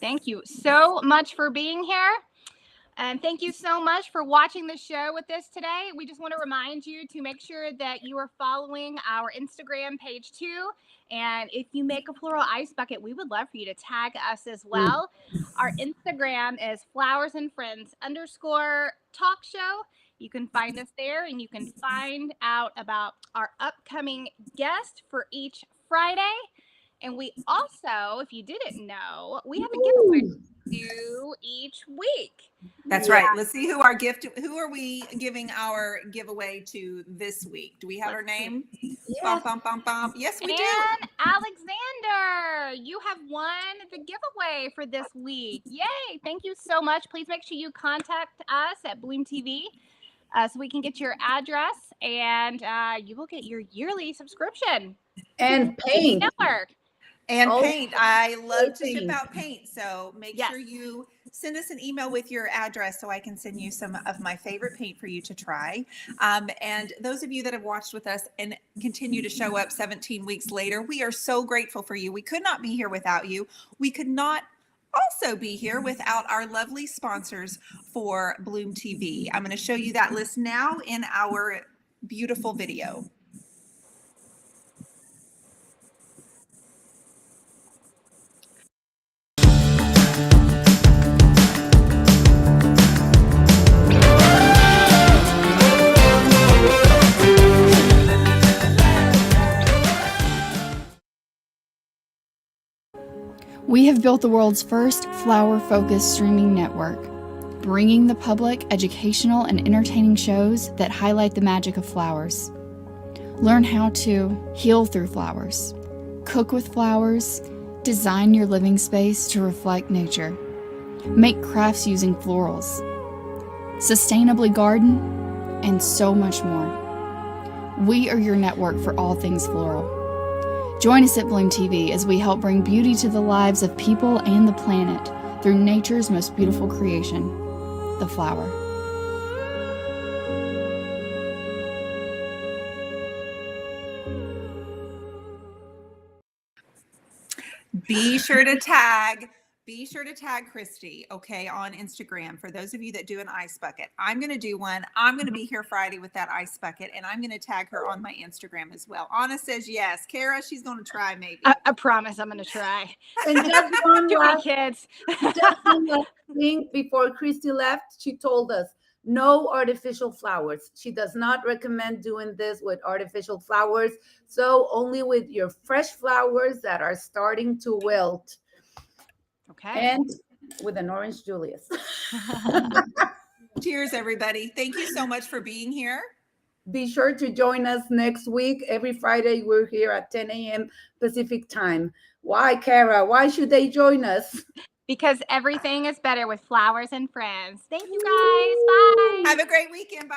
Thank you so much for being here. And thank you so much for watching the show with us today. We just want to remind you to make sure that you are following our Instagram page too. And if you make a floral ice bucket, we would love for you to tag us as well. Our Instagram is flowersandfriends_talk-show. You can find us there, and you can find out about our upcoming guest for each Friday. And we also, if you didn't know, we have a giveaway to do each week. That's Yeah. right. Let's see who are we giving our giveaway to this week? Do we have our name? Bum, bum, bum, bum. Yes, we do. And Alexander, you have won the giveaway for this week. Yay. Thank you so much. Please make sure you contact us at Bloom TV so we can get your address, and you will get your yearly subscription. And paint. Network. And Oh, paint. I love to ship paint. out paint. So make Yes. sure you send us an email with your address so I can send you some of my favorite paint for you to try. And those of you that have watched with us and continue to show up 17 weeks later, we are so grateful for you. We could not be here without you. We could not also be here without our lovely sponsors for Bloom TV. I'm going to show you that list now in our beautiful video. We have built the world's first flower-focused streaming network, bringing the public educational and entertaining shows that highlight the magic of flowers. Learn how to heal through flowers, cook with flowers, design your living space to reflect nature, make crafts using florals, sustainably garden, and so much more. We are your network for all things floral. Join us at Bloom TV as we help bring beauty to the lives of people and the planet through nature's most beautiful creation, the flower. Be sure to tag Kristy, okay, on Instagram. For those of you that do an ice bucket, I'm going to do one. I'm going to be here Friday with that ice bucket, and I'm going to tag her on my Instagram as well. Anna says yes. Kara, she's going to try maybe. I promise I'm going to try. And just one Too many last, kids. just one last thing before Kristy left, she told us no artificial flowers. She does not recommend doing this with artificial flowers. So only with your fresh flowers that are starting to wilt. Okay. And with an orange Julius. Cheers, everybody. Thank you so much for being here. Be sure to join us next week. Every Friday, we're here at 10 a.m. Pacific time. Why, Kara? Why should they join us? Because everything is better with flowers and friends. Thank you guys. Bye. Have a great weekend. Bye.